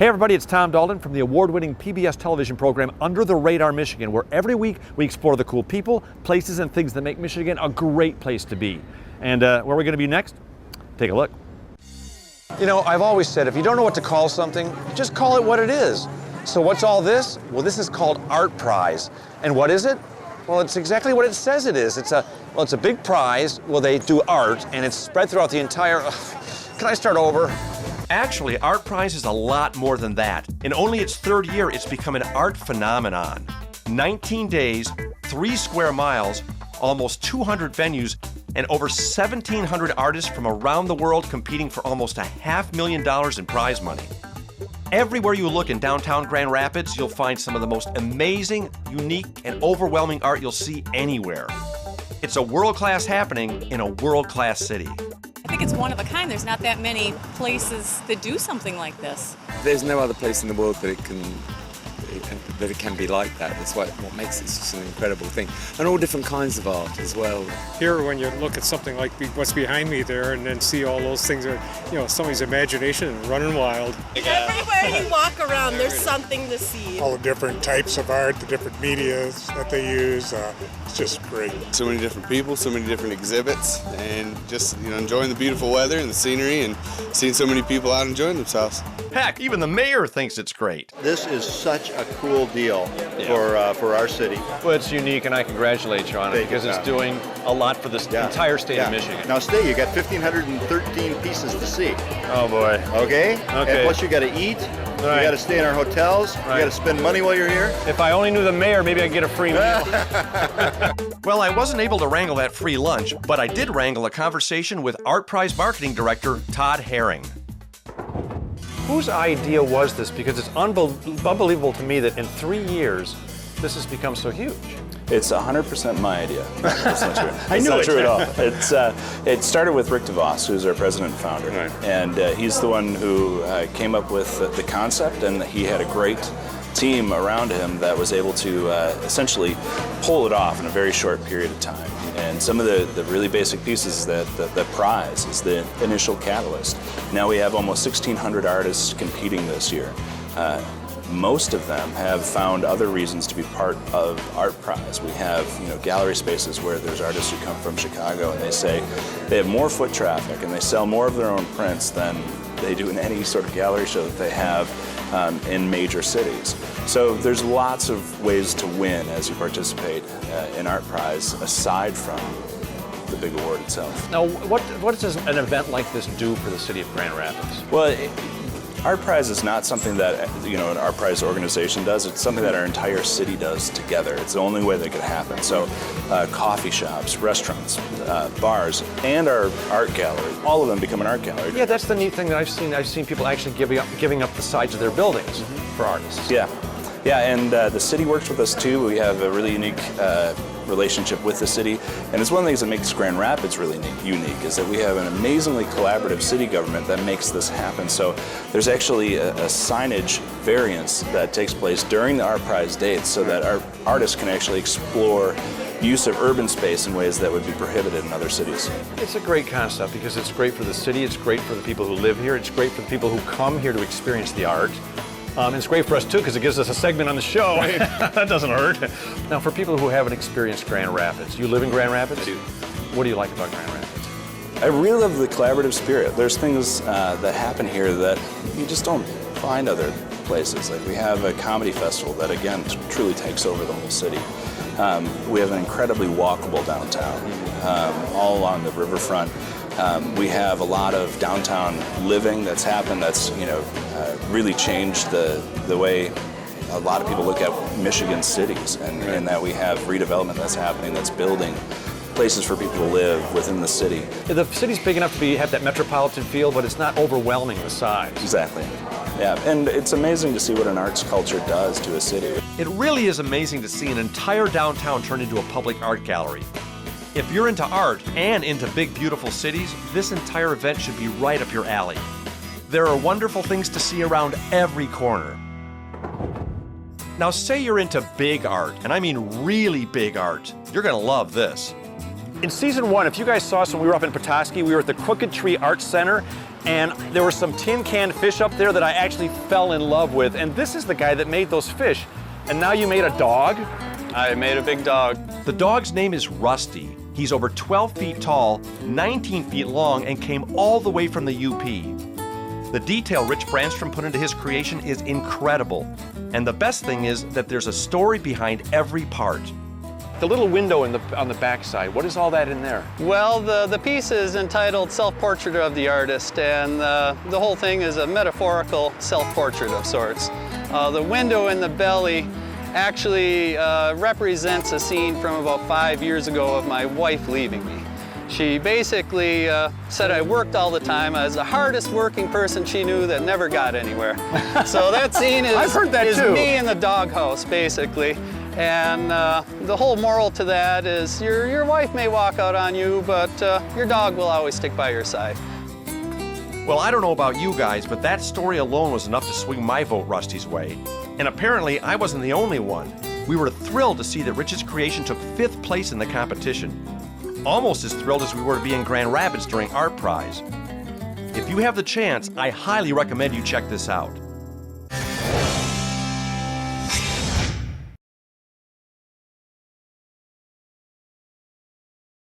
Hey everybody, it's Tom Dalton from the award-winning PBS television program Under the Radar Michigan, where every week we explore the cool people, places, and things that make Michigan a great place to be. And where are we going to be next? Take a look. You know, I've always said if you don't know what to call something, just call it what it is. So what's all this? Well, this is called ArtPrize. And what is it? Well, it's exactly what it says it is. It's a big prize. Well, they do art, and it's spread throughout the entire... Can I start over? Actually, ArtPrize is a lot more than that. In only its third year, it's become an art phenomenon. 19 days, 3 square miles, almost 200 venues, and over 1,700 artists from around the world competing for almost $500,000 in prize money. Everywhere you look in downtown Grand Rapids, you'll find some of the most amazing, unique, and overwhelming art you'll see anywhere. It's a world-class happening in a world-class city. I think it's one of a kind. There's not that many places that do something like this. There's no other place in the world that it can be like that. That's what makes it such an incredible thing. And all different kinds of art as well. Here, when you look at something like what's behind me there and then see all those things, somebody's imagination running wild. Everywhere you walk around, there's something to see. All the different types of art, the different medias that they use, it's just great. So many different people, so many different exhibits, and just enjoying the beautiful weather and the scenery and seeing so many people out enjoying themselves. Heck, even the mayor thinks it's great. This is such a cool deal for our city. Well, it's unique, and I congratulate you on it because it's doing a lot for this entire state of Michigan. Now stay, you got 1,513 pieces to see. Oh boy. Okay? And plus you got to eat, you got to stay in our hotels, you got to spend money while you're here. If I only knew the mayor, maybe I'd get a free meal. Well, I wasn't able to wrangle that free lunch, but I did wrangle a conversation with ArtPrize marketing director Todd Herring. Whose idea was this? Because it's unbelievable to me that in 3 years, this has become so huge. It's 100% my idea. That's not true. I knew it's not true at all. It started with Rick DeVos, who's our president and founder. Right. And he's the one who came up with the concept, and he had a great team around him that was able to essentially pull it off in a very short period of time. And some of the really basic pieces that the prize is the initial catalyst. Now we have almost 1,600 artists competing this year. Most of them have found other reasons to be part of ArtPrize. We have gallery spaces where there's artists who come from Chicago and they say they have more foot traffic and they sell more of their own prints than they do in any sort of gallery show that they have in major cities. So there's lots of ways to win as you participate in ArtPrize aside from the big award itself. Now, what does an event like this do for the city of Grand Rapids? Well, ArtPrize is not something that an ArtPrize organization does. It's something that our entire city does together. It's the only way that could happen. So coffee shops, restaurants, bars, and our art gallery, all of them become an art gallery. Yeah, that's the neat thing that I've seen. I've seen people actually giving up the sides of their buildings for artists. Yeah, and the city works with us too. We have a really unique relationship with the city, and it's one of the things that makes Grand Rapids really unique is that we have an amazingly collaborative city government that makes this happen. So there's actually a signage variance that takes place during the ArtPrize dates so that our artists can actually explore use of urban space in ways that would be prohibited in other cities. It's a great concept because it's great for the city, it's great for the people who live here, it's great for the people who come here to experience the art. It's great for us too because it gives us a segment on the show. That doesn't hurt. Now, for people who haven't experienced Grand Rapids, you live in Grand Rapids? I do. What do you like about Grand Rapids? I really love the collaborative spirit. There's things that happen here that you just don't find other places. Like we have a comedy festival that again truly takes over the whole city. We have an incredibly walkable downtown, all along the riverfront. We have a lot of downtown living that's happened that's really changed the way a lot of people look at Michigan cities, and that we have redevelopment that's happening that's building places for people to live within the city. The city's big enough to have that metropolitan feel, but it's not overwhelming the size. Exactly. Yeah, and it's amazing to see what an arts culture does to a city. It really is amazing to see an entire downtown turn into a public art gallery. If you're into art and into big, beautiful cities, this entire event should be right up your alley. There are wonderful things to see around every corner. Now, say you're into big art, and I mean really big art. You're gonna love this. In season 1, if you guys saw us when we were up in Petoskey, we were at the Crooked Tree Art Center, and there were some tin can fish up there that I actually fell in love with. And this is the guy that made those fish. And now you made a dog? I made a big dog. The dog's name is Rusty. He's over 12 feet tall, 19 feet long, and came all the way from the UP. The detail Rich Brandstrom put into his creation is incredible. And the best thing is that there's a story behind every part. The little window on the back side, what is all that in there? Well, the piece is entitled Self-Portrait of the Artist, and the whole thing is a metaphorical self-portrait of sorts. The window in the belly actually represents a scene from about 5 years ago of my wife leaving me. She basically said I worked all the time. I was the hardest working person she knew that never got anywhere. So that scene is, I've heard that is too. me in the doghouse, basically. And the whole moral to that is your wife may walk out on you, but your dog will always stick by your side. Well, I don't know about you guys, but that story alone was enough to swing my vote Rusty's way. And apparently, I wasn't the only one. We were thrilled to see that Rich's creation took 5th place in the competition. Almost as thrilled as we were to be in Grand Rapids during ArtPrize. If you have the chance, I highly recommend you check this out.